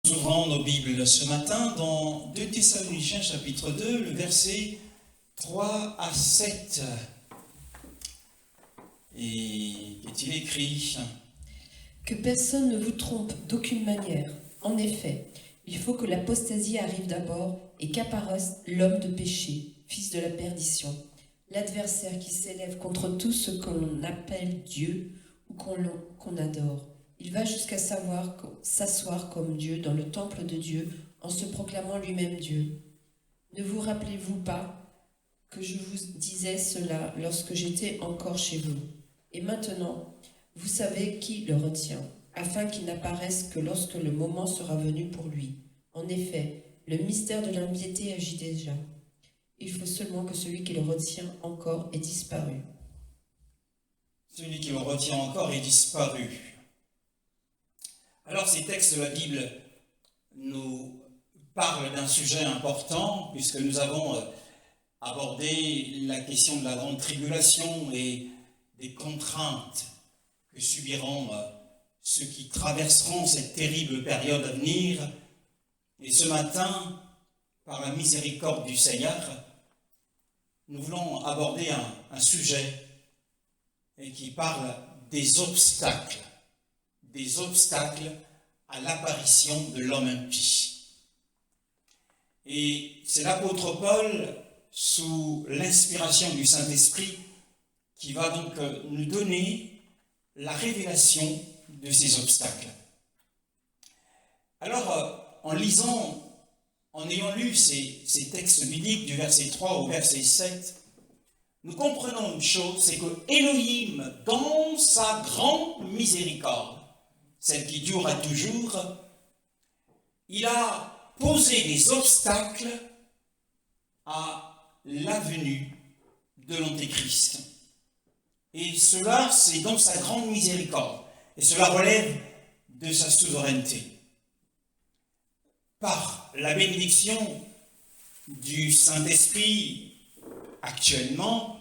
Nous ouvrons nos Bibles ce matin dans 2 Thessaloniciens chapitre 2, le verset 3 à 7. Et qu'est-il écrit ? Que personne ne vous trompe d'aucune manière. En effet, il faut que l'apostasie arrive d'abord et qu'apparaisse l'homme de péché, fils de la perdition, l'adversaire qui s'élève contre tout ce qu'on appelle Dieu ou qu'on adore. Il va jusqu'à s'asseoir comme Dieu dans le temple de Dieu en se proclamant lui-même Dieu. Ne vous rappelez-vous pas que je vous disais cela lorsque j'étais encore chez vous? Et maintenant, vous savez qui le retient, afin qu'il n'apparaisse que lorsque le moment sera venu pour lui. En effet, le mystère de l'impiété agit déjà. Il faut seulement que celui qui le retient encore ait disparu. Celui qui le retient encore est disparu. Alors ces textes de la Bible nous parlent d'un sujet important, puisque nous avons abordé la question de la grande tribulation et des contraintes que subiront ceux qui traverseront cette terrible période à venir. Et ce matin, par la miséricorde du Seigneur, nous voulons aborder un sujet et qui parle des obstacles à l'apparition de l'homme impie. Et c'est l'apôtre Paul, sous l'inspiration du Saint-Esprit, qui va donc nous donner la révélation de ces obstacles. Alors, en ayant lu ces textes bibliques du verset 3 au verset 7, nous comprenons une chose, c'est que Elohim, dans sa grande miséricorde, celle qui dure à toujours, il a posé des obstacles à la venue de l'Antéchrist. Et cela, c'est dans sa grande miséricorde. Et cela relève de sa souveraineté. Par la bénédiction du Saint-Esprit actuellement,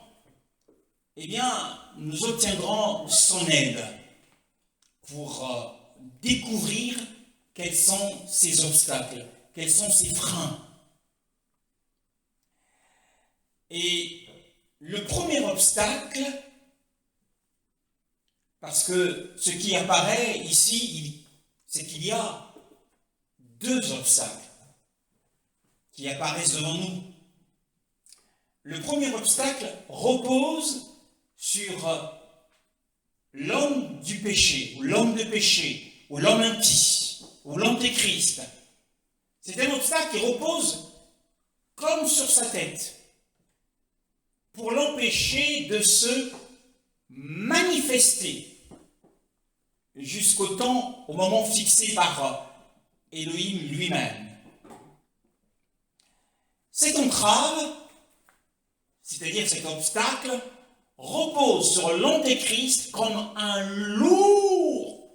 eh bien, nous obtiendrons son aide pour découvrir quels sont ces obstacles, quels sont ces freins. Et le premier obstacle, parce que ce qui apparaît ici, c'est qu'il y a deux obstacles qui apparaissent devant nous. Le premier obstacle repose sur l'homme du péché, ou l'homme de péché, ou l'homme impie, ou l'antéchrist. C'est un obstacle qui repose comme sur sa tête, pour l'empêcher de se manifester au moment fixé par Elohim lui-même. Cette entrave, c'est-à-dire cet obstacle, repose sur l'antéchrist comme un lourd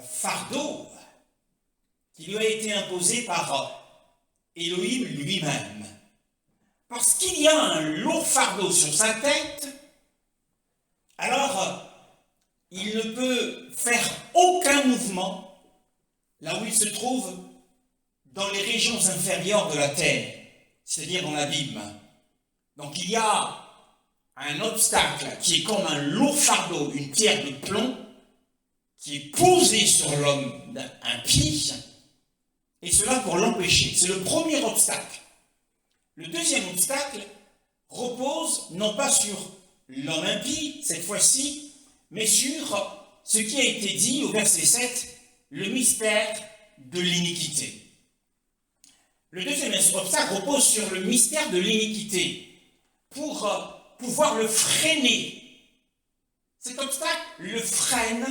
fardeau qui lui a été imposé par Elohim lui-même. Parce qu'il y a un lourd fardeau sur sa tête, alors il ne peut faire aucun mouvement là où il se trouve dans les régions inférieures de la terre, c'est-à-dire dans l'abîme. Donc il y a un obstacle qui est comme un lourd fardeau, une pierre de plomb, qui est posée sur l'homme impie, et cela pour l'empêcher. C'est le premier obstacle. Le deuxième obstacle repose non pas sur l'homme impie, cette fois-ci, mais sur ce qui a été dit au verset 7, le mystère de l'iniquité. Le deuxième obstacle repose sur le mystère de l'iniquité, pour pouvoir le freiner. Cet obstacle le freine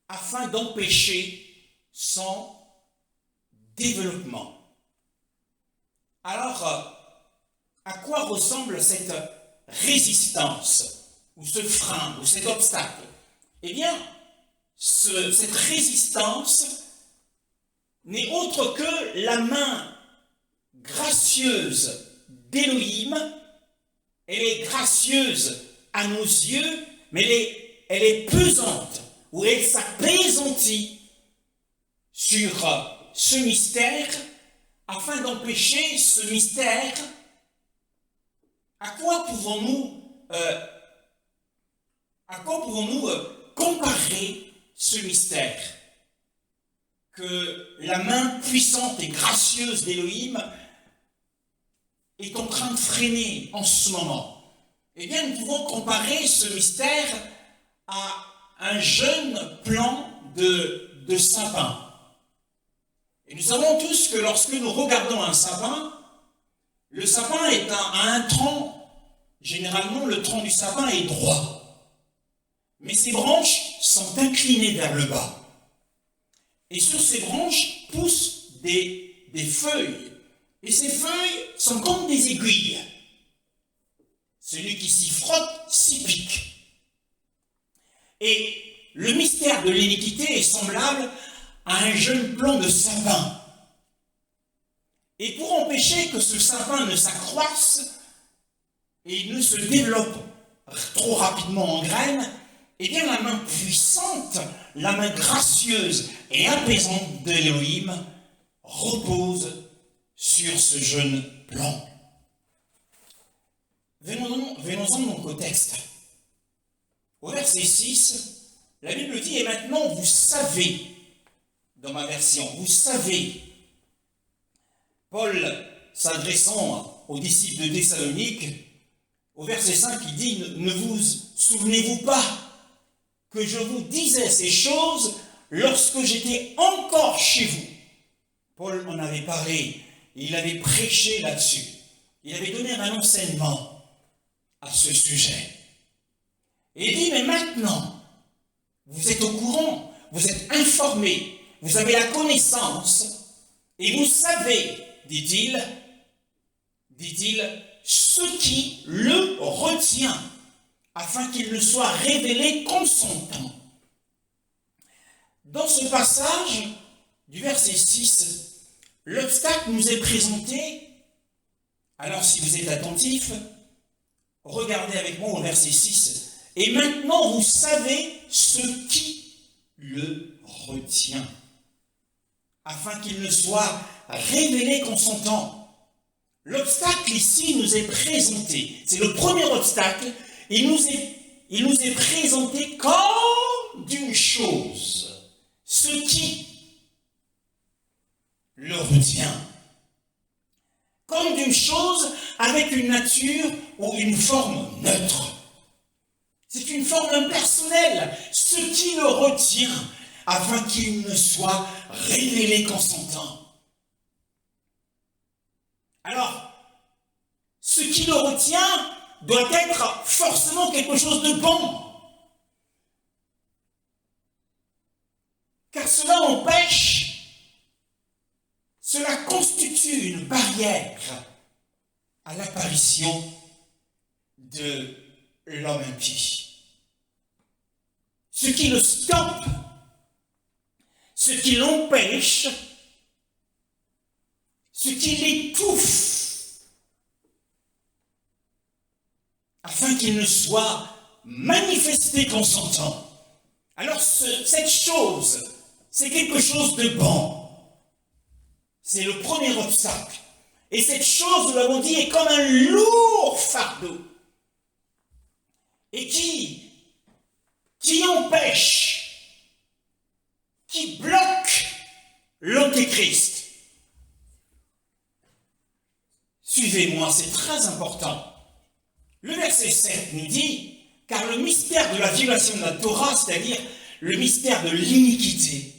afin d'empêcher son développement. Alors, à quoi ressemble cette résistance, ou ce frein, ou cet obstacle? Eh bien, cette résistance n'est autre que la main gracieuse d'Élohim. Elle est gracieuse à nos yeux, mais elle est pesante, ou elle s'apaisantit sur ce mystère, afin d'empêcher ce mystère. À quoi pouvons-nous comparer ce mystère que la main puissante et gracieuse d'Élohim est en train de freiner en ce moment? Eh bien, nous pouvons comparer ce mystère à un jeune plant de sapin. Et nous savons tous que lorsque nous regardons un sapin, le sapin est à un tronc. Généralement, le tronc du sapin est droit. Mais ses branches sont inclinées vers le bas. Et sur ces branches poussent des feuilles. Et ces feuilles sont comme des aiguilles. Celui qui s'y frotte s'y pique. Et le mystère de l'iniquité est semblable à un jeune plant de sapin. Et pour empêcher que ce sapin ne s'accroisse et ne se développe trop rapidement en graines, eh bien la main puissante, la main gracieuse et apaisante de l'Élohim repose sur ce jeune plant. Venons-en donc au texte. Au verset 6, la Bible dit « Et maintenant vous savez », dans ma version, vous savez. Paul, s'adressant aux disciples de Thessalonique, au verset 5, il dit « Ne vous souvenez-vous pas que je vous disais ces choses lorsque j'étais encore chez vous ?» Paul en avait parlé, il avait prêché là-dessus. Il avait donné un enseignement à ce sujet. Et il dit « Mais maintenant, vous êtes au courant, vous êtes informés, vous avez la connaissance, et vous savez, dit-il, ce qui le retient, afin qu'il ne soit révélé qu'en son temps. » Dans ce passage du verset 6, l'obstacle nous est présenté. Alors si vous êtes attentifs, regardez avec moi au verset 6. « Et maintenant vous savez ce qui le retient, afin qu'il ne soit révélé qu'en son temps. » L'obstacle ici nous est présenté. C'est le premier obstacle. Il nous est présenté comme d'une chose. Ce qui le retient. Comme d'une chose avec une nature ou une forme neutre. C'est une forme impersonnelle. Ce qui le retient afin qu'il ne soit révélé qu'en son temps. Alors, ce qui le retient doit être forcément quelque chose de bon. Car cela empêche, cela constitue une barrière à l'apparition de l'homme impie. Ce qui le stoppe, ce qui l'empêche, ce qui l'étouffe, afin qu'il ne soit manifesté qu'en son temps. Alors cette chose, c'est quelque chose de bon. C'est le premier obstacle. Et cette chose, nous l'avons dit, est comme un lourd fardeau. Et qui empêche, qui bloque l'Antéchrist. Suivez-moi, c'est très important. Le verset 7 nous dit, car le mystère de la violation de la Torah, c'est-à-dire le mystère de l'iniquité,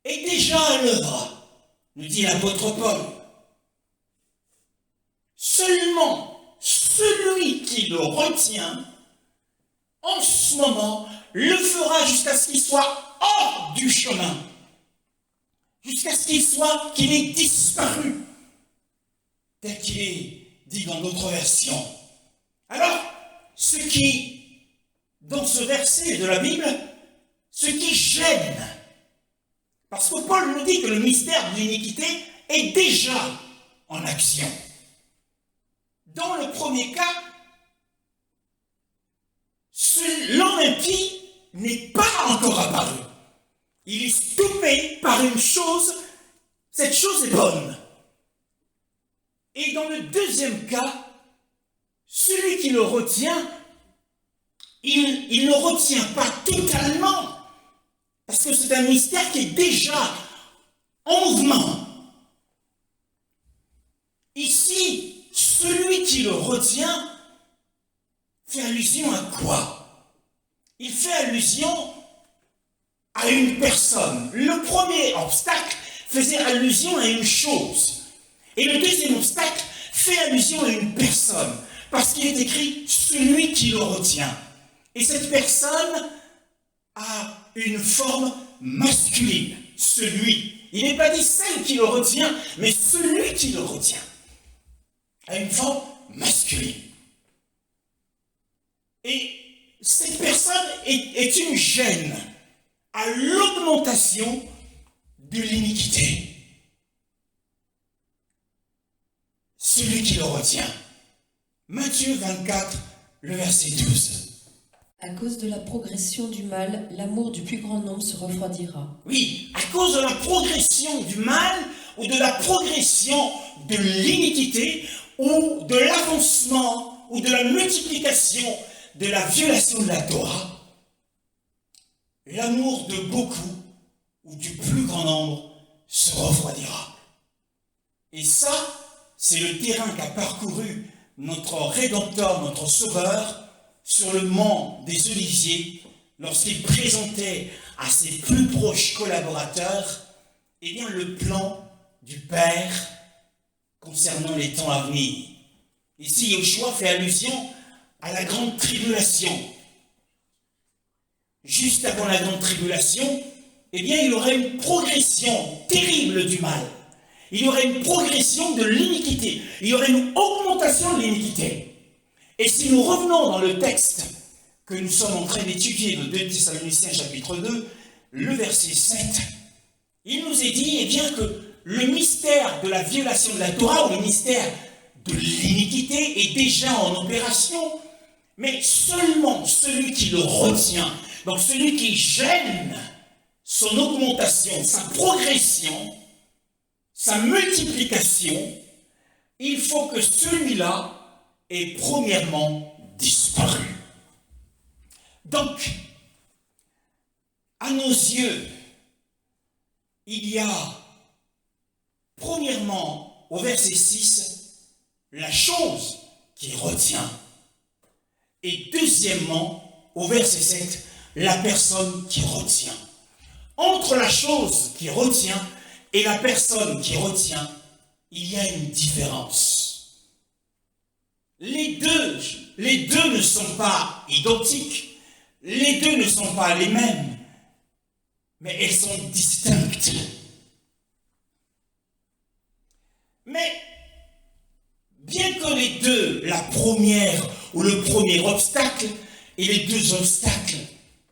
est déjà à l'œuvre, nous dit l'apôtre Paul. Seulement celui qui le retient, en ce moment, le fera jusqu'à ce qu'il soit hors du chemin, jusqu'à ce qu'il ait disparu, tel qu'il est dit dans d'autres versions. Alors, dans ce verset de la Bible, ce qui gêne, parce que Paul nous dit que le mystère de l'iniquité est déjà en action. Dans le premier cas, l'homme impie n'est pas encore apparu. Il est stoppé par une chose, cette chose est bonne. Et dans le deuxième cas, celui qui le retient, il ne retient pas totalement, parce que c'est un mystère qui est déjà en mouvement. Ici, celui qui le retient fait allusion à quoi? Il fait allusion à une personne. Le premier obstacle faisait allusion à une chose. Et le deuxième obstacle fait allusion à une personne. Parce qu'il est écrit « celui qui le retient ». Et cette personne a une forme masculine. Celui. Il n'est pas dit celle qui le retient, mais celui qui le retient a une forme masculine. Et cette personne est une gêne à l'augmentation de l'iniquité. Celui qui le retient. Matthieu 24, le verset 12. À cause de la progression du mal, l'amour du plus grand nombre se refroidira. Oui, à cause de la progression du mal ou de la progression de l'iniquité ou de l'avancement ou de la multiplication de la violation de la Torah, l'amour de beaucoup ou du plus grand nombre se refroidira. Et ça, c'est le terrain qu'a parcouru notre Rédempteur, notre Sauveur, sur le mont des Oliviers, lorsqu'il présentait à ses plus proches collaborateurs, eh bien, le plan du Père concernant les temps à venir. Ici, Yoshua fait allusion à la grande tribulation. Juste avant la grande tribulation, eh bien, il y aurait une progression terrible du mal. Il y aurait une progression de l'iniquité. Il y aurait une augmentation de l'iniquité. Et si nous revenons dans le texte que nous sommes en train d'étudier, de 2 Thessaloniciens chapitre 2, le verset 7, il nous est dit, eh bien, que le mystère de la violation de la Torah, ou le mystère de l'iniquité, est déjà en opération, mais seulement celui qui le retient, donc celui qui gêne son augmentation, sa progression, sa multiplication, il faut que celui-là ait premièrement disparu. Donc, à nos yeux, il y a premièrement, au verset 6, la chose qui retient. Et deuxièmement, au verset 7, la personne qui retient. Entre la chose qui retient et la personne qui retient, il y a une différence. Les deux ne sont pas identiques, les deux ne sont pas les mêmes, mais elles sont distinctes. Mais bien que les deux, la première ou le premier obstacle et les deux obstacles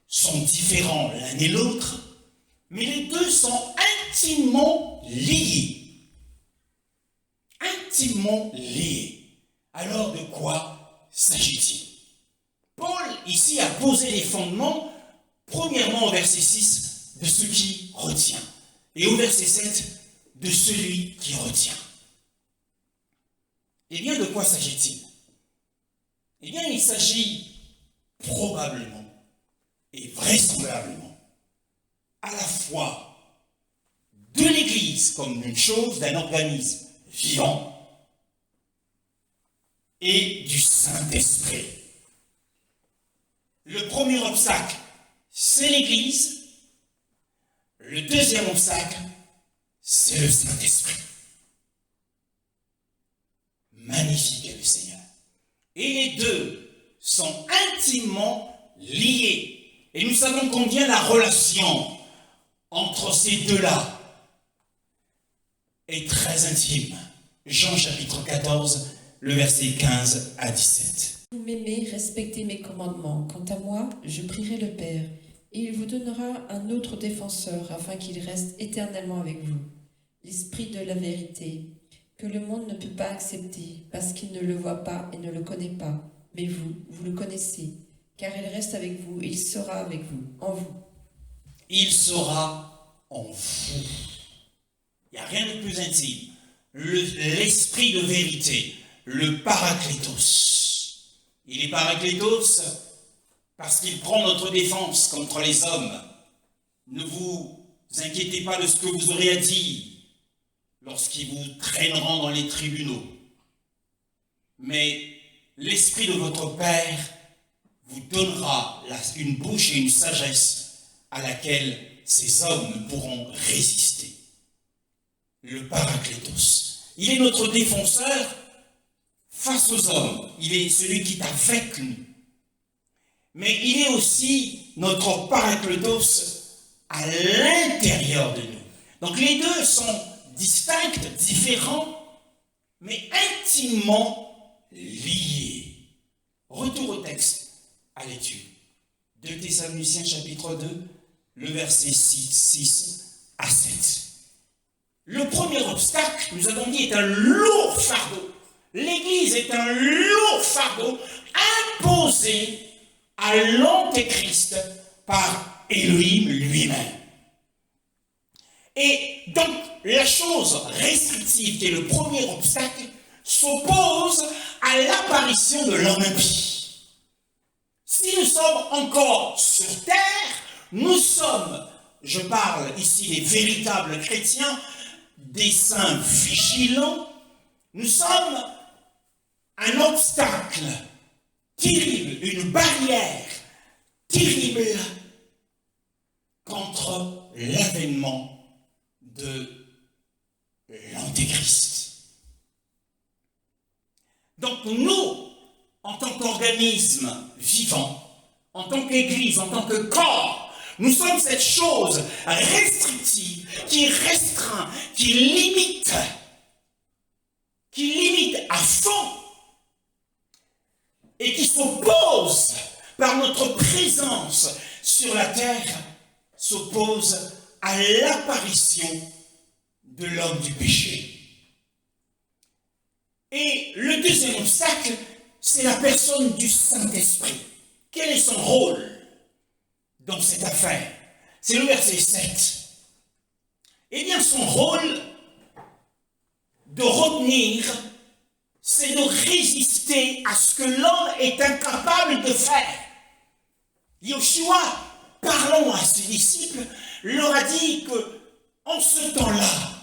sont différents l'un et l'autre, mais les deux sont intimement liés. Intimement liés. Alors de quoi s'agit-il? Paul ici a posé les fondements, premièrement au verset 6, de ce qui retient, et au verset 7, de celui qui retient. Eh bien, de quoi s'agit-il? Eh bien, il s'agit probablement et vraisemblablement à la fois de l'Église comme une chose, d'un organisme vivant, et du Saint-Esprit. Le premier obstacle, c'est l'Église. Le deuxième obstacle, c'est le Saint-Esprit. Magnifique est le Seigneur. Et les deux sont intimement liés. Et nous savons combien la relation entre ces deux-là est très intime. Jean chapitre 14, le verset 15 à 17. Vous m'aimez, respectez mes commandements. Quant à moi, je prierai le Père, et il vous donnera un autre défenseur, afin qu'il reste éternellement avec vous. L'Esprit de la vérité, que le monde ne peut pas accepter, parce qu'il ne le voit pas et ne le connaît pas. Mais vous, vous le connaissez, car il reste avec vous et il sera avec vous, en vous. il sera en vous. Il n'y a rien de plus intime. L'esprit de vérité, le Paraklétos. Il est Paraklétos parce qu'il prend notre défense contre les hommes. Ne vous inquiétez pas de ce que vous aurez à dire lorsqu'ils vous traîneront dans les tribunaux. Mais l'esprit de votre Père vous donnera une bouche et une sagesse à laquelle ces hommes ne pourront résister. Le Paraklétos. Il est notre défenseur face aux hommes. Il est celui qui est avec nous. Mais il est aussi notre Paraklétos à l'intérieur de nous. Donc les deux sont distincts, différents, mais intimement liés. Retour au texte, à l'étude. 2 Thessaloniciens chapitre 2, le verset 6 à 7. Le premier obstacle, nous avons dit, est un lourd fardeau. L'Église est un lourd fardeau imposé à l'Antéchrist par Elohim lui-même. Et donc, la chose restrictive, qui est le premier obstacle, s'oppose à l'apparition de l'homme impie. Si nous sommes encore sur terre, nous sommes, je parle ici des véritables chrétiens, des saints vigilants, nous sommes un obstacle terrible, une barrière terrible contre l'avènement de l'Antéchrist. Donc nous, en tant qu'organisme vivant, en tant qu'Église, en tant que corps, nous sommes cette chose restrictive qui restreint, qui limite à fond et qui s'oppose par notre présence sur la terre, s'oppose à l'apparition de l'homme du péché. Et le deuxième obstacle, c'est la personne du Saint-Esprit. Quel est son rôle dans cette affaire? C'est le verset 7. Eh bien, son rôle de retenir, c'est de résister à ce que l'homme est incapable de faire. Yoshua, parlant à ses disciples, leur a dit que, en ce temps-là,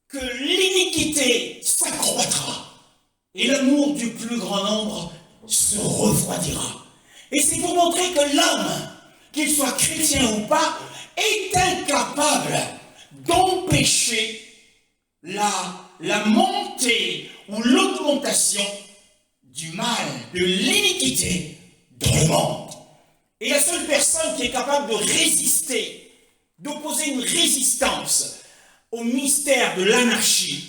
que l'iniquité s'accroîtra et l'amour du plus grand nombre se refroidira. Et c'est pour montrer que l'homme, qu'il soit chrétien ou pas, est incapable d'empêcher la montée ou l'augmentation du mal, de l'iniquité dans le monde. Et la seule personne qui est capable de résister, d'opposer une résistance au mystère de l'anarchie,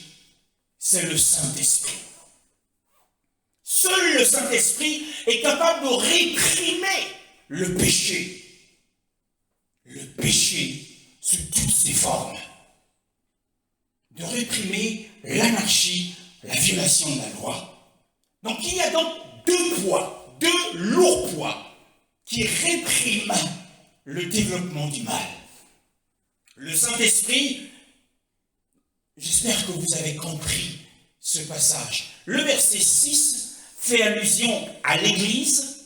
c'est le Saint-Esprit. Seul le Saint-Esprit est capable de réprimer le péché. Le péché sous toutes ses formes. De réprimer l'anarchie, la violation de la loi. Donc il y a donc deux lourds poids qui répriment le développement du mal. Le Saint-Esprit, j'espère que vous avez compris ce passage. Le verset 6 fait allusion à l'Église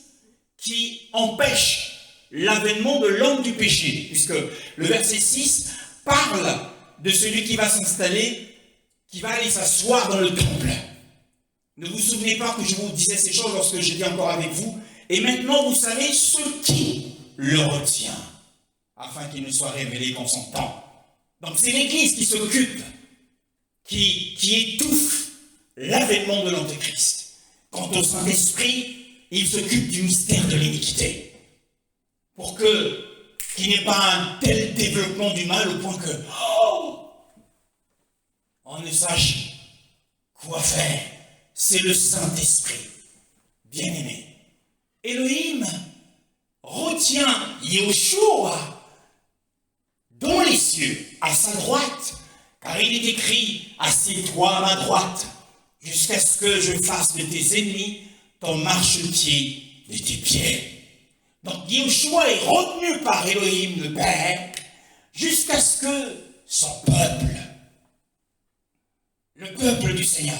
qui empêche l'avènement de l'homme du péché, puisque le verset 6 parle de celui qui va s'installer, qui va aller s'asseoir dans le temple. Ne vous souvenez pas que je vous disais ces choses lorsque j'étais encore avec vous, et maintenant vous savez ce qui le retient, afin qu'il ne soit révélé qu'en son temps. Donc c'est l'Église qui s'occupe, qui étouffe l'avènement de l'Antéchrist. Quant au Saint-Esprit, il s'occupe du mystère de l'iniquité, pour qu'il n'y ait pas un tel développement du mal au point que on ne sache quoi faire. C'est le Saint-Esprit, bien-aimé. Elohim retient Yoshua dans les cieux, à sa droite, car il est écrit « Assieds-toi à ma droite, jusqu'à ce que je fasse de tes ennemis ton marchepied de tes pieds. » Donc Yahushua est retenu par Elohim le Père jusqu'à ce que son peuple, le peuple du Seigneur,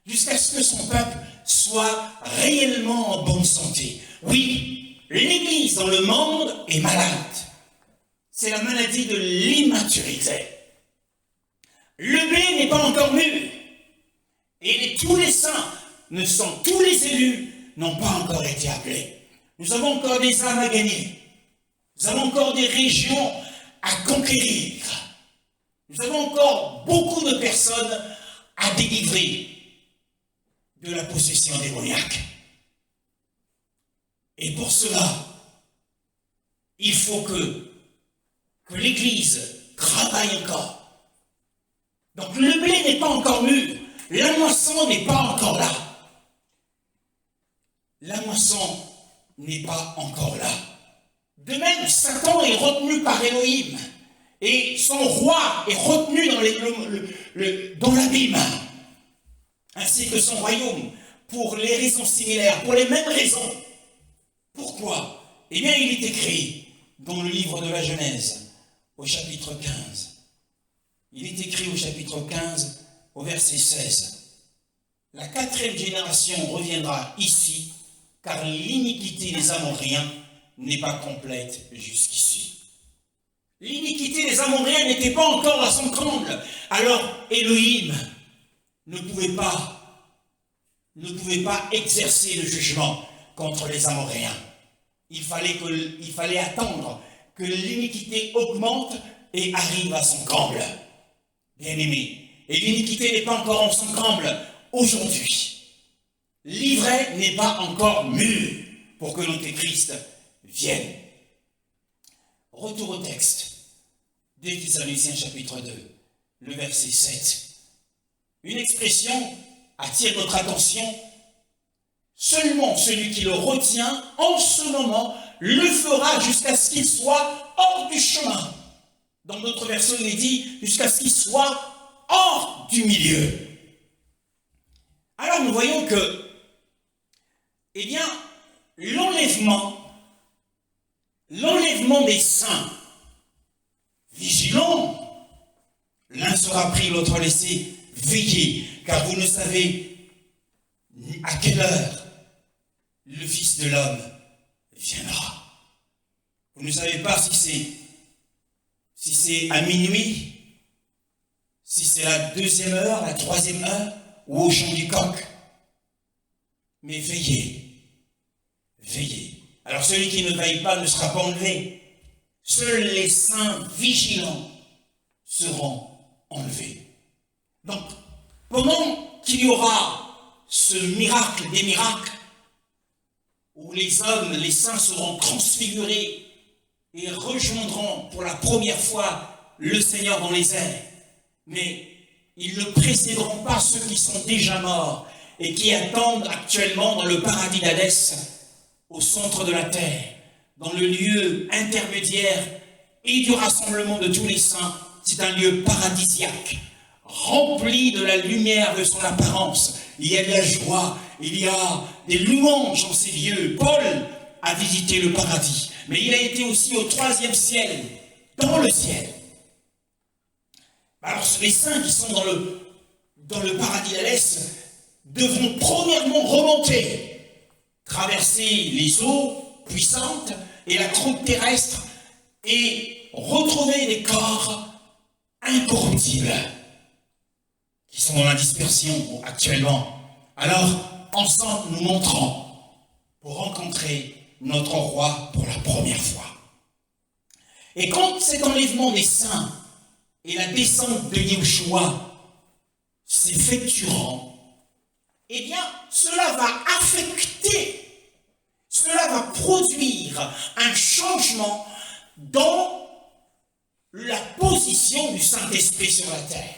jusqu'à ce que son peuple soit réellement en bonne santé. Oui, l'Église dans le monde est malade. C'est la maladie de l'immaturité. Le blé n'est pas encore mûr. Et tous les saints, tous les élus n'ont pas encore été appelés. Nous avons encore des âmes à gagner. Nous avons encore des régions à conquérir. Nous avons encore beaucoup de personnes à délivrer de la possession démoniaque. Et pour cela, il faut que l'Église travaille encore. Donc le blé n'est pas encore mûr. La moisson n'est pas encore là. La moisson n'est pas encore là. De même, Satan est retenu par Elohim. Et son roi est retenu dans l'abîme. Ainsi que son royaume, pour les raisons similaires, pour les mêmes raisons. Pourquoi? Eh bien, il est écrit dans le livre de la Genèse, au chapitre 15. Il est écrit au chapitre 15, au verset 16. La 4e génération reviendra ici, car l'iniquité des Amoréens n'est pas complète jusqu'ici. L'iniquité des Amoréens n'était pas encore à son comble. Alors Elohim ne pouvait pas exercer le jugement contre les Amoréens. Il fallait attendre que l'iniquité augmente et arrive à son comble. Bien-aimés, et l'iniquité n'est pas encore en son comble aujourd'hui. L'ivraie n'est pas encore mûr pour que l'Antéchrist vienne. Retour au texte. 2 Thessaloniciens chapitre 2, le verset 7. Une expression attire notre attention. Seulement celui qui le retient en ce moment le fera jusqu'à ce qu'il soit hors du chemin. Dans notre version, il est dit jusqu'à ce qu'il soit hors du milieu. Alors nous voyons que, eh bien, l'enlèvement des saints, vigilants, l'un sera pris, l'autre laissé, veillez, car vous ne savez à quelle heure le Fils de l'homme viendra. Vous ne savez pas si c'est à minuit, si c'est la 2e heure, la 3e heure, ou au chant du coq. Mais veillez, veillez. Alors celui qui ne veille pas ne sera pas enlevé. Seuls les saints vigilants seront enlevés. Donc, pendant qu'il y aura ce miracle des miracles, où les hommes, les saints seront transfigurés et rejoindront pour la première fois le Seigneur dans les airs, mais ils ne précéderont pas ceux qui sont déjà morts et qui attendent actuellement dans le paradis d'Hadès, au centre de la terre, dans le lieu intermédiaire et du rassemblement de tous les saints. C'est un lieu paradisiaque, rempli de la lumière de son apparence. Il y a de la joie, il y a des louanges dans ces lieux. Paul a visité le paradis, mais il a été aussi au 3e ciel, dans le ciel. Alors les saints qui sont dans le paradis d'Hadès devront premièrement remonter, traverser les eaux puissantes et la croûte terrestre et retrouver des corps incorruptibles qui sont dans la dispersion actuellement. Alors, ensemble, nous monterons pour rencontrer notre roi pour la première fois. Et quand cet enlèvement des saints et la descente de Yahushua s'effectueront, eh bien, cela va produire un changement dans la position du Saint-Esprit sur la terre.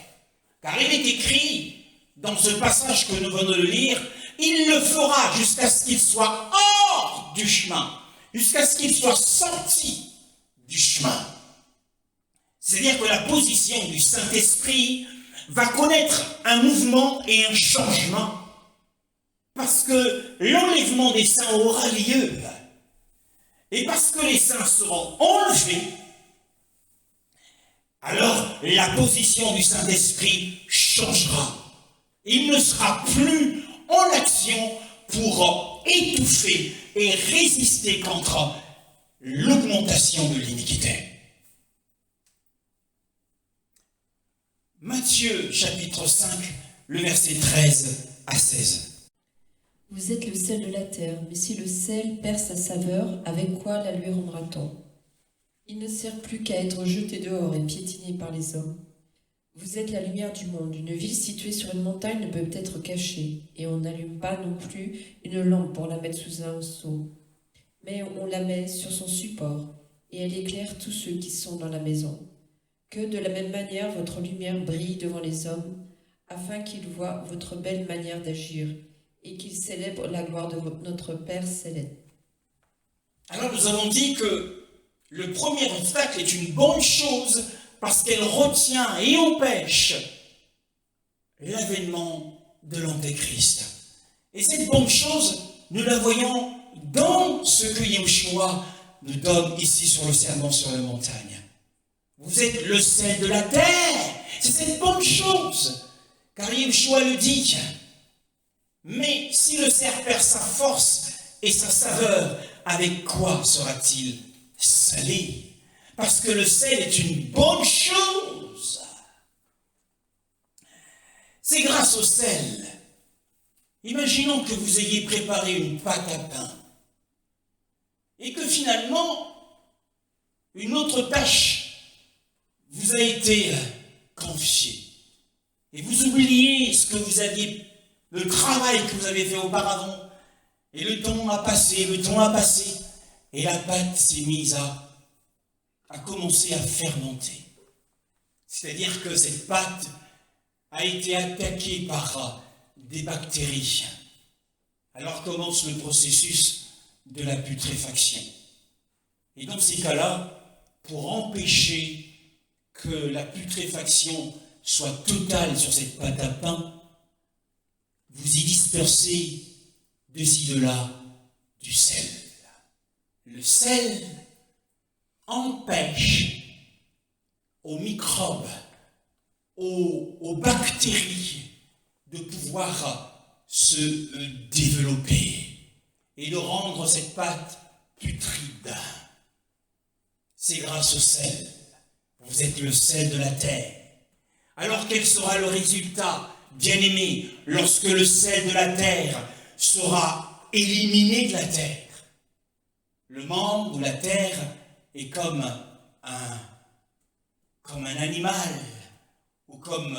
Car il est écrit, dans ce passage que nous venons de lire, il le fera jusqu'à ce qu'il soit hors du chemin, jusqu'à ce qu'il soit sorti du chemin. C'est-à-dire que la position du Saint-Esprit va connaître un mouvement et un changement, parce que l'enlèvement des saints aura lieu. Et parce que les saints seront enlevés, alors la position du Saint-Esprit changera. Il ne sera plus en action pour étouffer et résister contre l'augmentation de l'iniquité. Matthieu chapitre 5, le verset 13 à 16. Vous êtes le sel de la terre, mais si le sel perd sa saveur, avec quoi la lui rendra-t-on? Il ne sert plus qu'à être jeté dehors et piétiné par les hommes. Vous êtes la lumière du monde. Une ville située sur une montagne ne peut être cachée, et on n'allume pas non plus une lampe pour la mettre sous un seau. Mais on la met sur son support, et elle éclaire tous ceux qui sont dans la maison. Que de la même manière votre lumière brille devant les hommes, afin qu'ils voient votre belle manière d'agir, et qu'ils célèbrent la gloire de notre Père céleste. Alors nous avons dit que le premier obstacle est une bonne chose parce qu'elle retient et empêche l'avènement de l'Antéchrist. Et cette bonne chose, nous la voyons dans ce que Yeshua nous donne ici sur le serment sur la montagne. Vous êtes le sel de la terre. C'est cette bonne chose. Car Yeshua le dit. Mais si le cerf perd sa force et sa saveur, avec quoi sera-t-il salé? Parce que le sel est une bonne chose. C'est grâce au sel. Imaginons que vous ayez préparé une pâte à pain et que finalement, une autre tâche vous a été confiée. Et vous oubliez ce que vous aviez, le travail que vous avez fait auparavant. Et le temps a passé, et la pâte s'est mise à commencer à fermenter. C'est-à-dire que cette pâte a été attaquée par des bactéries. Alors commence le processus de la putréfaction. Et dans ces cas-là, pour empêcher que la putréfaction soit totale sur cette pâte à pain, vous y dispersez de ci, de là, du sel. Le sel empêche aux microbes, aux bactéries de pouvoir se développer et de rendre cette pâte putride. C'est grâce au sel. Vous êtes le sel de la terre. Alors quel sera le résultat, bien-aimés, lorsque le sel de la terre sera éliminé de la terre? Le monde ou la terre est comme un animal ou comme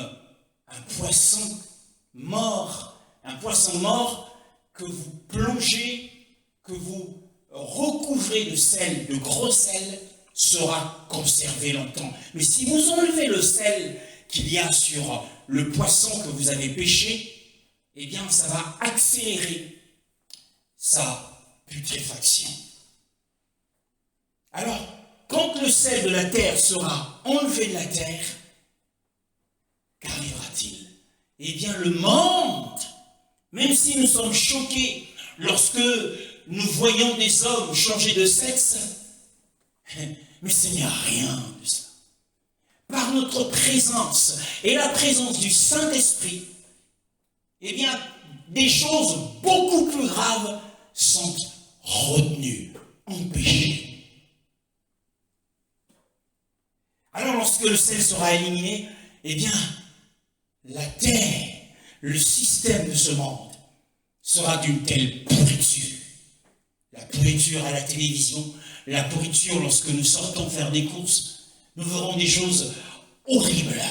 un poisson mort que vous plongez, que vous recouvrez de sel, de gros sel, sera conservé longtemps. Mais si vous enlevez le sel qu'il y a sur le poisson que vous avez pêché, eh bien ça va accélérer sa putréfaction. Alors, quand le sel de la terre sera enlevé de la terre, qu'arrivera-t-il? Eh bien, le monde, même si nous sommes choqués lorsque nous voyons des hommes changer de sexe, mais ce n'est rien de ça. Par notre présence et la présence du Saint-Esprit, eh bien, des choses beaucoup plus graves sont retenues, empêchées. Alors, lorsque le sel sera éliminé, eh bien, la terre, le système de ce monde, sera d'une telle pourriture. La pourriture à la télévision, la pourriture lorsque nous sortons faire des courses, nous verrons des choses horribles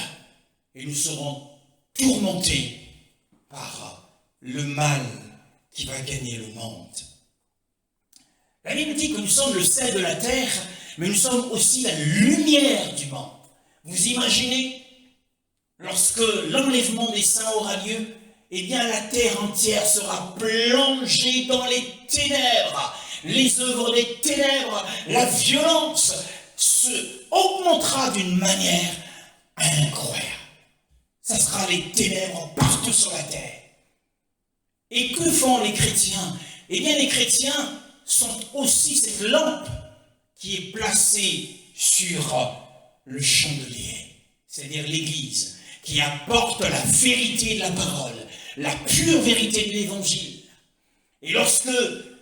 et nous serons tourmentés par le mal qui va gagner le monde. La Bible dit que nous sommes le sel de la terre, mais nous sommes aussi la lumière du monde. Vous imaginez, lorsque l'enlèvement des saints aura lieu, eh bien la terre entière sera plongée dans les ténèbres. Les œuvres des ténèbres, la violence se augmentera d'une manière incroyable. Ça sera les ténèbres partout sur la terre. Et que font les chrétiens? Eh bien les chrétiens sont aussi cette lampe qui est placée sur le chandelier, c'est-à-dire l'Église, qui apporte la vérité de la parole, la pure vérité de l'Évangile. Et lorsque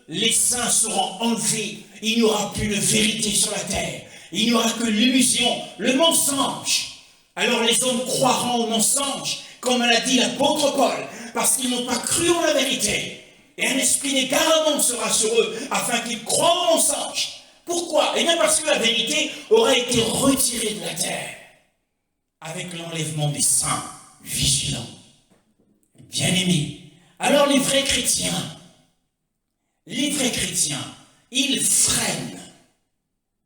les saints seront enlevés, il n'y aura plus de vérité sur la terre. Il n'y aura que l'illusion, le mensonge. Alors les hommes croiront au mensonge, comme l'a dit l'apôtre Paul, parce qu'ils n'ont pas cru en la vérité. Et un esprit d'égarement sera sur eux, afin qu'ils croient au mensonge. Pourquoi? Eh bien parce que la vérité aura été retirée de la terre, avec l'enlèvement des saints vigilants. Bien-aimés, alors les vrais chrétiens, ils freinent.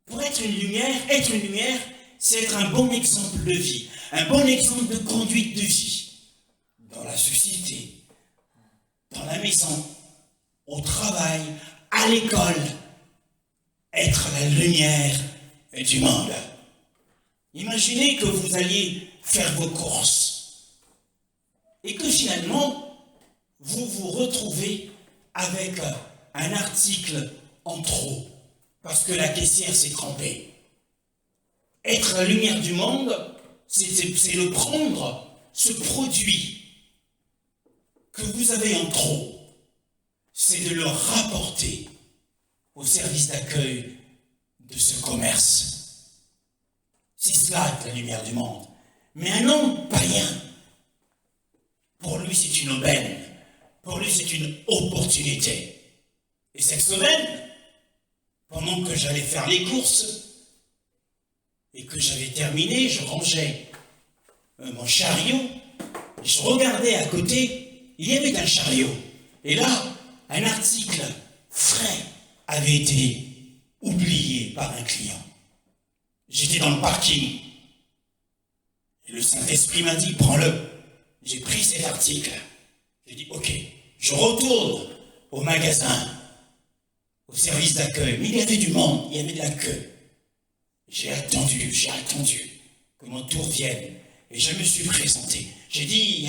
Pour être une lumière, c'est être un bon exemple de vie, un bon exemple de conduite de vie, dans la société, dans la maison, au travail, à l'école, être la lumière du monde. Imaginez que vous alliez faire vos courses et que finalement, vous vous retrouvez avec un article en trop, parce que la caissière s'est trompée. Être la lumière du monde, c'est le prendre, ce produit que vous avez en trop, c'est de le rapporter au service d'accueil de ce commerce. C'est cela la lumière du monde. Mais un homme païen, pour lui c'est une aubaine, pour lui c'est une opportunité. Et cette semaine, pendant que j'allais faire les courses et que j'avais terminé, je rangeais mon chariot, et je regardais à côté, il y avait un chariot. Et là, un article frais avait été oublié par un client. J'étais dans le parking. Et le Saint-Esprit m'a dit, prends-le. J'ai pris cet article. J'ai dit, ok, je retourne au magasin, au service d'accueil. Mais il y avait du monde, il y avait de la queue. J'ai attendu que mon tour vienne. Et je me suis présenté. J'ai dit,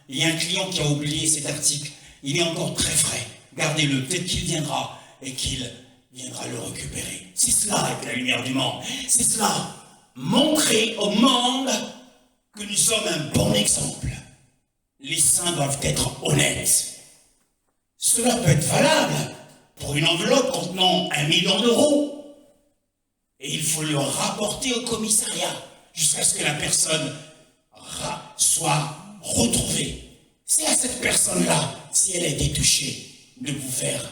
il y a un client qui a oublié cet article. Il est encore très frais. Gardez-le, peut-être qu'il viendra et qu'il viendra le récupérer. C'est cela avec la lumière du monde. C'est cela, montrer au monde que nous sommes un bon exemple. Les saints doivent être honnêtes. Cela peut être valable pour une enveloppe contenant 1 million d'euros. Et il faut le rapporter au commissariat jusqu'à ce que la personne soit retrouvée. C'est à cette personne-là, si elle a été touchée, de vous faire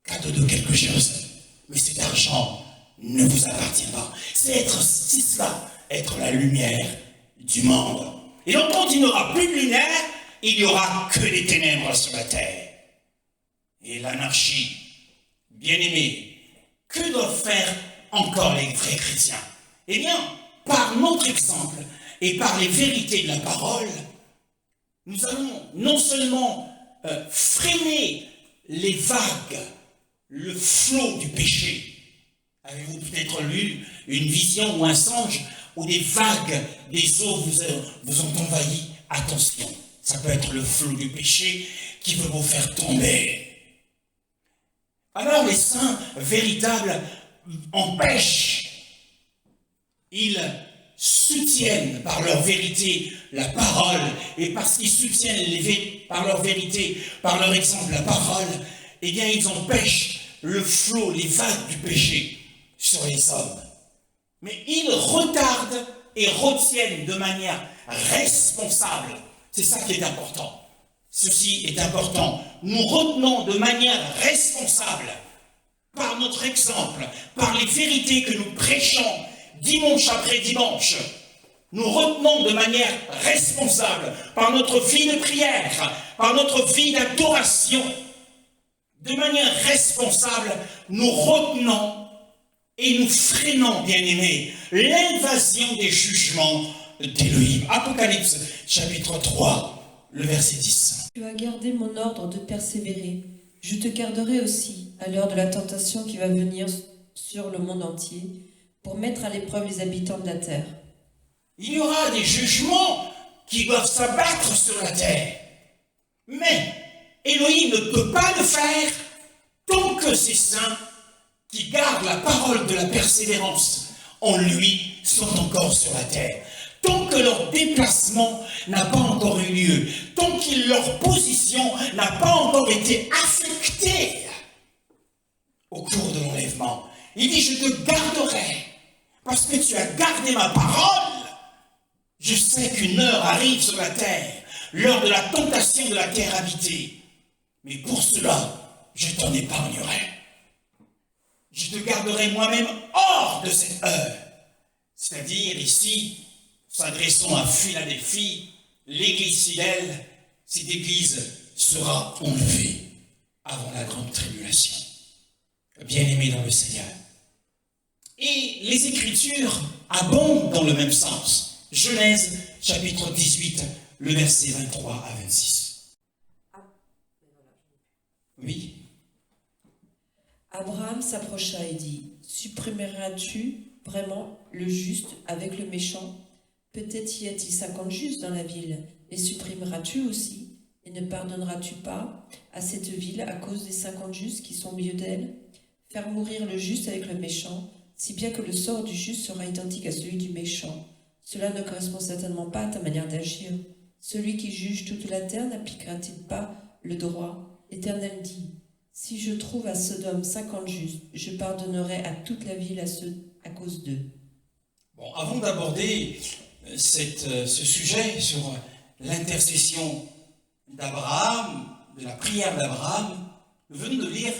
cadeau de quelque chose. Mais cet argent ne vous appartient pas. C'est cela, être la lumière du monde. Et donc quand il n'y aura plus de lumière, il n'y aura que des ténèbres sur la terre. Et l'anarchie, bien-aimés, que doivent faire encore les vrais chrétiens? Eh bien, par notre exemple et par les vérités de la parole, nous allons non seulement freiner les vagues, le flot du péché. Avez-vous peut-être lu une vision ou un songe où des vagues, des eaux vous ont envahi? Attention, ça peut être le flot du péché qui veut vous faire tomber. Alors les saints véritables empêchent, ils soutiennent par leur vérité la parole, et parce qu'ils soutiennent par leur vérité, par leur exemple la parole, eh bien ils empêchent le flot, les vagues du péché sur les hommes. Mais ils retardent et retiennent de manière responsable. C'est ça qui est important. Ceci est important. Nous retenons de manière responsable, par notre exemple, par les vérités que nous prêchons dimanche après dimanche. Nous retenons de manière responsable, par notre vie de prière, par notre vie d'adoration, de manière responsable, nous retenons et nous freinons, bien-aimés, l'invasion des jugements d'Élohim. Apocalypse, chapitre 3, le verset 10. Tu as gardé mon ordre de persévérer. Je te garderai aussi à l'heure de la tentation qui va venir sur le monde entier pour mettre à l'épreuve les habitants de la terre. Il y aura des jugements qui doivent s'abattre sur la terre. Mais Élohim ne peut pas le faire tant que ces saints qui gardent la parole de la persévérance en lui sont encore sur la terre. Tant que leur déplacement n'a pas encore eu lieu, tant que leur position n'a pas encore été affectée au cours de l'enlèvement. Il dit, je te garderai, parce que tu as gardé ma parole. Je sais qu'une heure arrive sur la terre, l'heure de la tentation de la terre habitée. Mais pour cela, je t'en épargnerai. Je te garderai moi-même hors de cette heure. C'est-à-dire ici, s'adressant à Philadelphie, l'église fidèle, cette église sera enlevée avant la grande tribulation. Bien-aimés dans le Seigneur. Et les Écritures abondent dans le même sens. Genèse, chapitre 18, le verset 23 à 26. Oui. Abraham s'approcha et dit, supprimeras-tu vraiment le juste avec le méchant? Peut-être y a-t-il 50 justes dans la ville. Les supprimeras-tu aussi? Et ne pardonneras-tu pas à cette ville à cause des 50 justes qui sont au milieu d'elle? Faire mourir le juste avec le méchant, si bien que le sort du juste sera identique à celui du méchant. Cela ne correspond certainement pas à ta manière d'agir. Celui qui juge toute la terre n'appliquera-t-il pas le droit? L'Éternel dit, si je trouve à Sodome 50 justes, je pardonnerai à toute la ville à cause d'eux. Bon, avant d'aborder ce sujet sur l'intercession d'Abraham, de la prière d'Abraham, nous venons de lire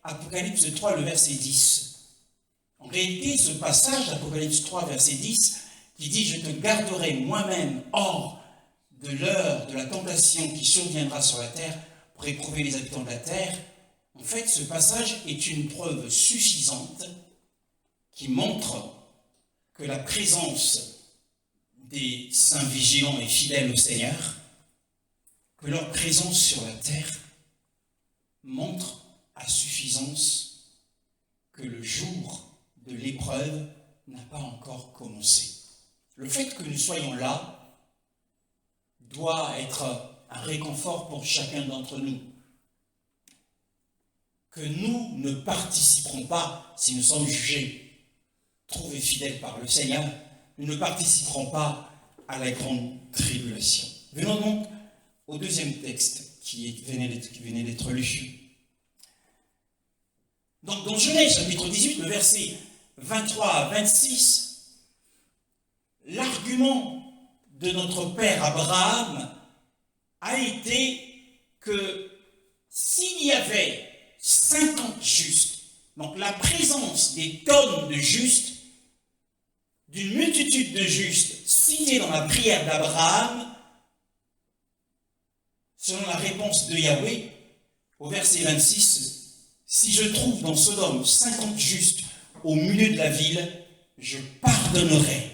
Apocalypse 3, le verset 10. En réalité, ce passage d'Apocalypse 3, verset 10, qui dit « Je te garderai moi-même hors de l'heure de la tentation qui surviendra sur la terre pour éprouver les habitants de la terre », en fait, ce passage est une preuve suffisante qui montre que la présence des saints vigilants et fidèles au Seigneur, que leur présence sur la terre montre à suffisance que le jour de l'épreuve n'a pas encore commencé. Le fait que nous soyons là doit être un réconfort pour chacun d'entre nous. Que nous ne participerons pas, si nous sommes jugés trouvés fidèles par le Seigneur, nous ne participerons pas à la grande tribulation. Venons donc au deuxième texte qui venait d'être lu. Donc, dans Genèse chapitre 18, le verset 23 à 26, l'argument de notre père Abraham a été que s'il y avait 50 justes, donc la présence des tonnes de justes, d'une multitude de justes cités dans la prière d'Abraham, selon la réponse de Yahweh, au verset 26, si je trouve dans Sodome 50 justes au milieu de la ville, je pardonnerai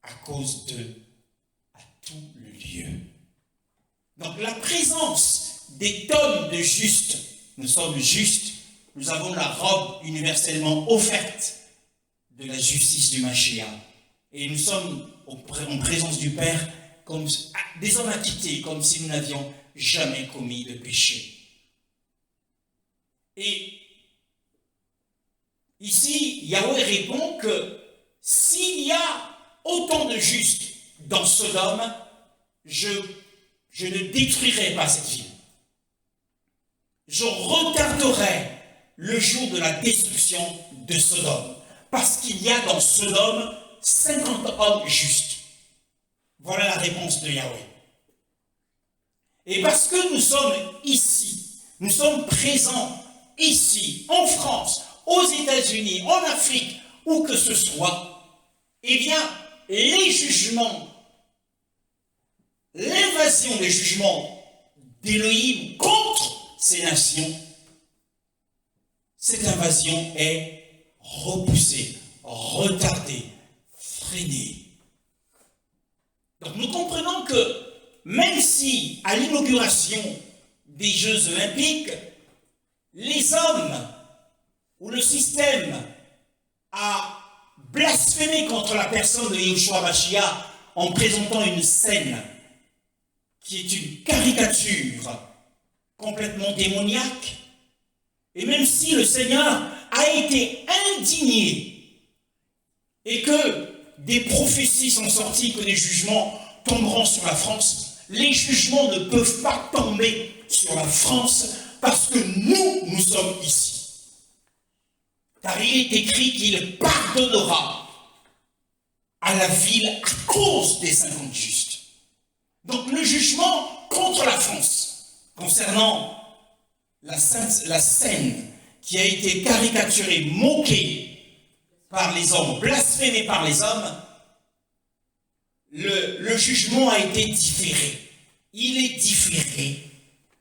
à cause d'eux à tout le lieu. Donc la présence des tonnes de justes, nous sommes justes, nous avons la robe universellement offerte de la justice du Mashiach. Et nous sommes en présence du Père comme des hommes acquittés, comme si nous n'avions jamais commis de péché. Et ici, Yahweh répond que s'il y a autant de justes dans Sodome, je ne détruirai pas cette ville. Je retarderai le jour de la destruction de Sodome, parce qu'il y a dans Sodome 50 hommes justes. Voilà la réponse de Yahweh. Et parce que nous sommes ici, nous sommes présents ici, en France, aux États-Unis, en Afrique, où que ce soit, eh bien, les jugements, l'invasion des jugements d'Élohim contre ces nations, cette invasion est repoussée, retardée, freinée. Donc nous comprenons que même si à l'inauguration des Jeux Olympiques, les hommes ou le système a blasphémé contre la personne de Yeshua Mashiach en présentant une scène qui est une caricature complètement démoniaque, Et même si le Seigneur a été indigné et que des prophéties sont sorties que les jugements tomberont sur la France, les jugements ne peuvent pas tomber sur la France parce que nous sommes ici. Car il est écrit qu'il pardonnera à la ville à cause des 50 justes. Donc le jugement contre la France, concernant la scène qui a été caricaturée, moquée par les hommes, blasphémée par les hommes, le jugement a été différé. Il est différé.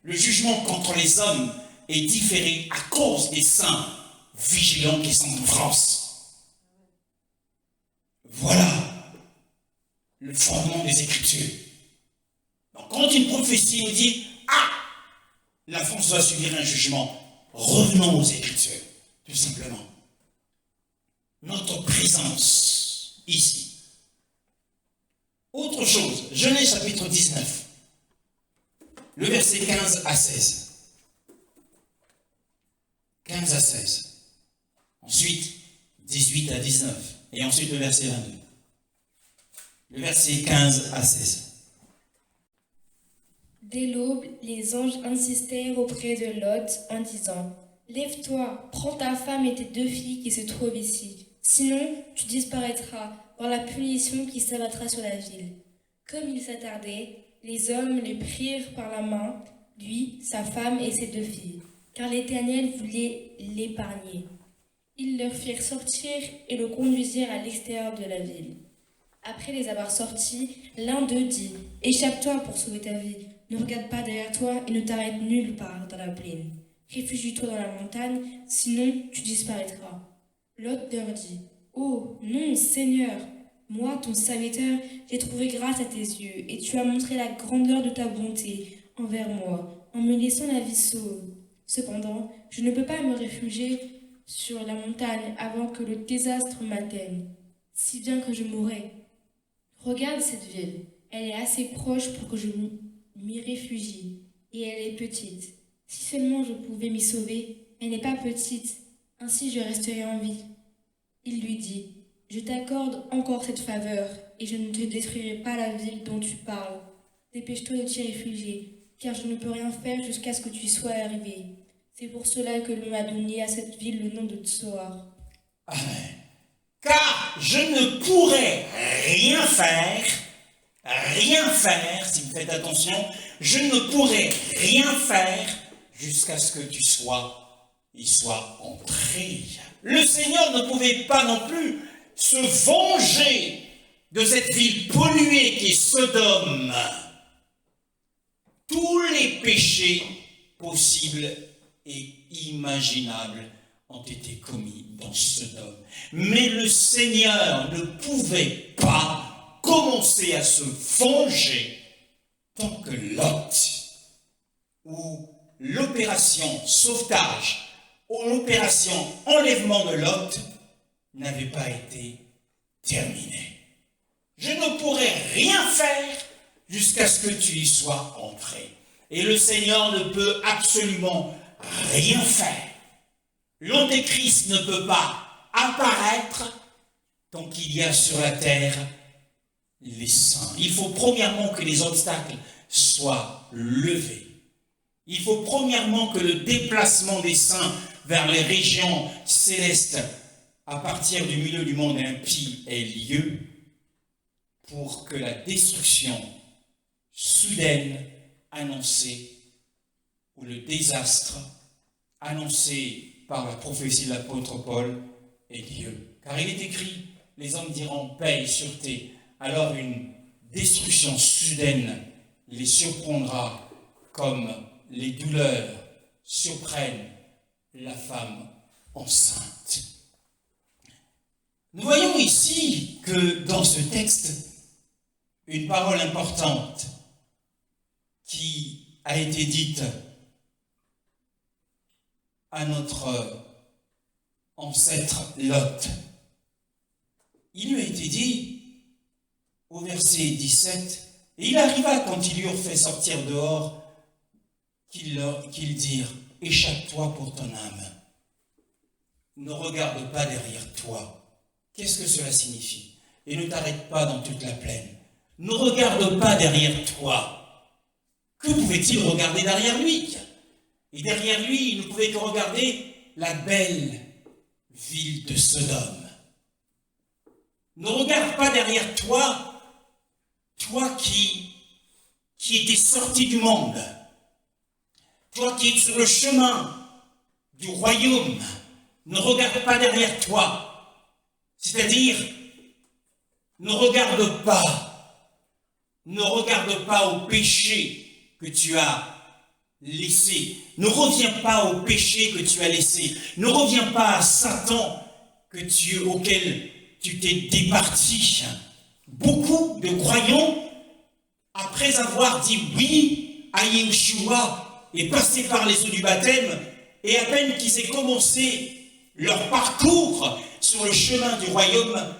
Le jugement contre les hommes est différé à cause des saints vigilants qui sont en France. Voilà le fondement des Écritures. Donc quand une prophétie nous dit « Ah, la France va subir un jugement », revenons aux Écritures, tout simplement. Notre présence ici. Autre chose, Genèse chapitre 19, le verset 15 à 16. 15 à 16. Ensuite, 18 à 19. Et ensuite le verset 22. Le verset 15 à 16. Dès l'aube, les anges insistèrent auprès de Lot en disant « Lève-toi, prends ta femme et tes 2 filles qui se trouvent ici. Sinon, tu disparaîtras par la punition qui s'abattra sur la ville. » Comme il s'attardait, les hommes le prirent par la main, lui, sa femme et ses 2 filles, car l'Éternel voulait l'épargner. Ils leur firent sortir et le conduisirent à l'extérieur de la ville. Après les avoir sortis, l'un d'eux dit « Échappe-toi pour sauver ta vie. Ne regarde pas derrière toi et ne t'arrête nulle part dans la plaine. Réfugie-toi dans la montagne, sinon tu disparaîtras. » L'autre leur dit « Oh, non, Seigneur, moi, ton serviteur, j'ai trouvé grâce à tes yeux, et tu as montré la grandeur de ta bonté envers moi, en me laissant la vie sauve. Cependant, je ne peux pas me réfugier sur la montagne avant que le désastre m'atteigne, si bien que je mourrai. Regarde cette ville, elle est assez proche pour que je m'y réfugie, et elle est petite. Si seulement je pouvais m'y sauver, elle n'est pas petite, ainsi je resterai en vie. » Il lui dit « Je t'accorde encore cette faveur, et je ne te détruirai pas la ville dont tu parles. Dépêche-toi de t'y réfugier, car je ne peux rien faire jusqu'à ce que tu y sois arrivé. C'est pour cela que l'on a donné à cette ville le nom de Tsoar. » Amen. Car je ne pourrai rien faire, si vous faites attention, je ne pourrai rien faire jusqu'à ce que tu y sois entré. Le Seigneur ne pouvait pas non plus se venger de cette ville polluée qui est Sodome. Tous les péchés possibles et imaginables ont été commis dans Sodome. Mais le Seigneur ne pouvait pas commencer à se venger tant que Lot, ou l'opération sauvetage, ou l'opération enlèvement de Lot n'avait pas été terminée. Je ne pourrai rien faire jusqu'à ce que tu y sois entré. Et le Seigneur ne peut absolument rien faire. L'Antéchrist ne peut pas apparaître tant qu'il y a sur la terre les saints. Il faut premièrement que les obstacles soient levés. Il faut premièrement que le déplacement des saints vers les régions célestes à partir du milieu du monde impie ait lieu pour que la destruction soudaine annoncée ou le désastre annoncé par la prophétie de l'apôtre Paul ait lieu. Car il est écrit, les hommes diront paix et sûreté, alors une destruction soudaine les surprendra comme les douleurs surprennent la femme enceinte. Nous voyons ici que dans ce texte, une parole importante qui a été dite à notre ancêtre Lot. Il lui a été dit au verset 17, « Et il arriva quand ils lui eurent fait sortir dehors, qu'ils dirent, échappe-toi pour ton âme. Ne regarde pas derrière toi. Qu'est-ce que cela signifie? Et ne t'arrête pas dans toute la plaine. Ne regarde pas derrière toi. Que pouvait-il regarder derrière lui? Et derrière lui, il ne pouvait que regarder la belle ville de Sodome. Ne regarde pas derrière toi, toi qui étais sorti du monde, toi qui es sur le chemin du royaume. Ne regarde pas derrière toi, c'est-à-dire ne regarde pas au péché que tu as laissé. Ne reviens pas au péché que tu as laissé. Ne reviens pas à Satan auquel tu t'es départi. Beaucoup de croyants, après avoir dit oui à Yeshua et passé par les eaux du baptême, et à peine qu'ils aient commencé leur parcours sur le chemin du royaume,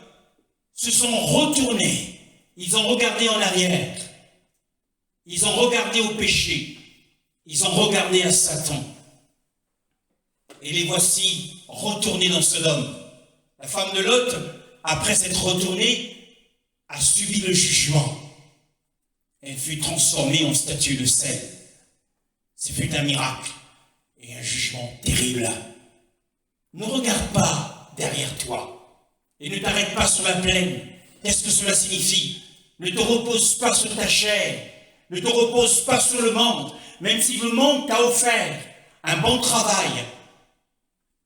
se sont retournés. Ils ont regardé en arrière. Ils ont regardé au péché. Ils ont regardé à Satan. Et les voici retournés dans Sodome. La femme de Lot, après s'être retournée, a subi le jugement. Elle fut transformée en statue de sel. Ce fut un miracle et un jugement terrible. Ne regarde pas derrière toi et ne t'arrête pas sur la plaine. Qu'est-ce que cela signifie? Ne te repose pas sur ta chair, ne te repose pas sur le monde, même si le monde t'a offert un bon travail,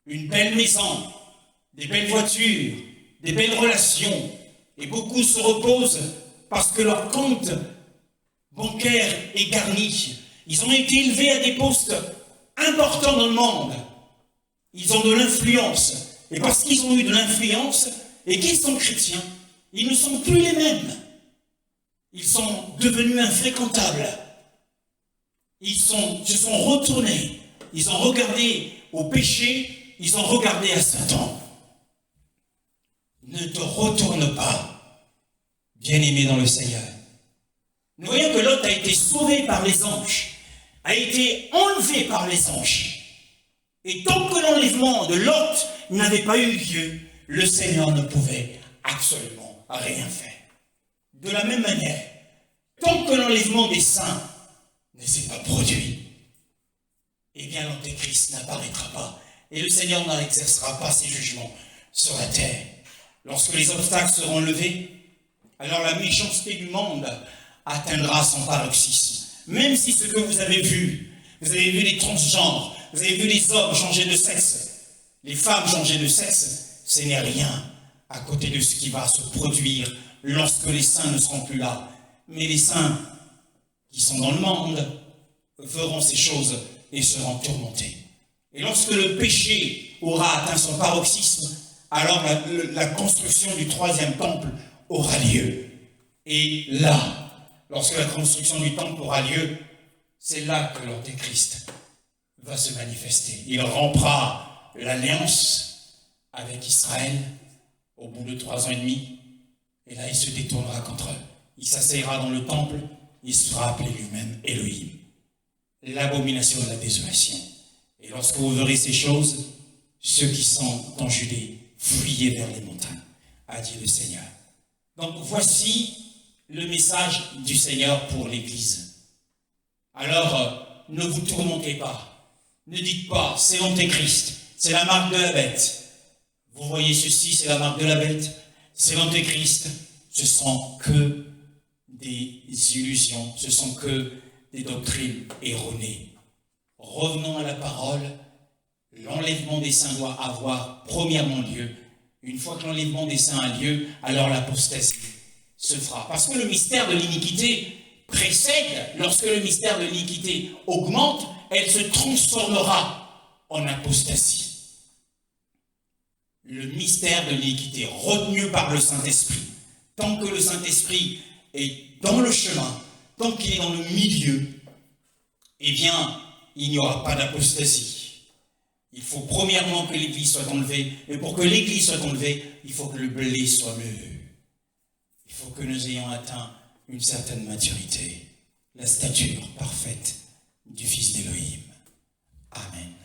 une belle maison, des belles voitures, des belles relations, et beaucoup se reposent parce que leur compte bancaire est garni. Ils ont été élevés à des postes importants dans le monde. Ils ont de l'influence. Et parce qu'ils ont eu de l'influence et qu'ils sont chrétiens, ils ne sont plus les mêmes. Ils sont devenus infréquentables. Ils se sont retournés. Ils ont regardé au péché. Ils ont regardé à Satan. Ne te retourne pas, bien-aimé dans le Seigneur. Nous voyons que Lot a été sauvé par les anges, a été enlevé par les anges. Et tant que l'enlèvement de Lot n'avait pas eu lieu, le Seigneur ne pouvait absolument rien faire. De la même manière, tant que l'enlèvement des saints ne s'est pas produit, eh bien l'Antéchrist n'apparaîtra pas. Et le Seigneur n'exercera pas ses jugements sur la terre. Lorsque les obstacles seront levés, alors la méchanceté du monde atteindra son paroxysme. Même si ce que vous avez vu les transgenres, vous avez vu les hommes changer de sexe, les femmes changer de sexe, ce n'est rien à côté de ce qui va se produire lorsque les saints ne seront plus là. Mais les saints qui sont dans le monde verront ces choses et seront tourmentés. Et lorsque le péché aura atteint son paroxysme, alors la construction du troisième temple aura lieu. Et là, lorsque la construction du temple aura lieu, c'est là que l'Antéchrist va se manifester. Il rompra l'alliance avec Israël au bout de 3 ans et demi, et là il se détournera contre eux. Il s'asseyera dans le temple, il sera appelé lui-même Elohim, l'abomination de la désolation. Et lorsque vous verrez ces choses, ceux qui sont en Judée, fuyez vers les montagnes, a dit le Seigneur. Donc voici le message du Seigneur pour l'Église. Alors, ne vous tourmentez pas. Ne dites pas, c'est l'Antéchrist, c'est la marque de la bête. Vous voyez ceci, c'est la marque de la bête, c'est l'Antéchrist. Ce sont que des illusions, ce sont que des doctrines erronées. Revenons à la parole. L'enlèvement des saints doit avoir premièrement lieu. Une fois que l'enlèvement des saints a lieu, alors l'apostasie se fera. Parce que le mystère de l'iniquité précède, lorsque le mystère de l'iniquité augmente, elle se transformera en apostasie. Le mystère de l'iniquité retenu par le Saint-Esprit, tant que le Saint-Esprit est dans le chemin, tant qu'il est dans le milieu, eh bien, il n'y aura pas d'apostasie. Il faut premièrement que l'Église soit enlevée, et pour que l'Église soit enlevée, il faut que le blé soit mûr. Il faut que nous ayons atteint une certaine maturité, la stature parfaite du Fils d'Élohim. Amen.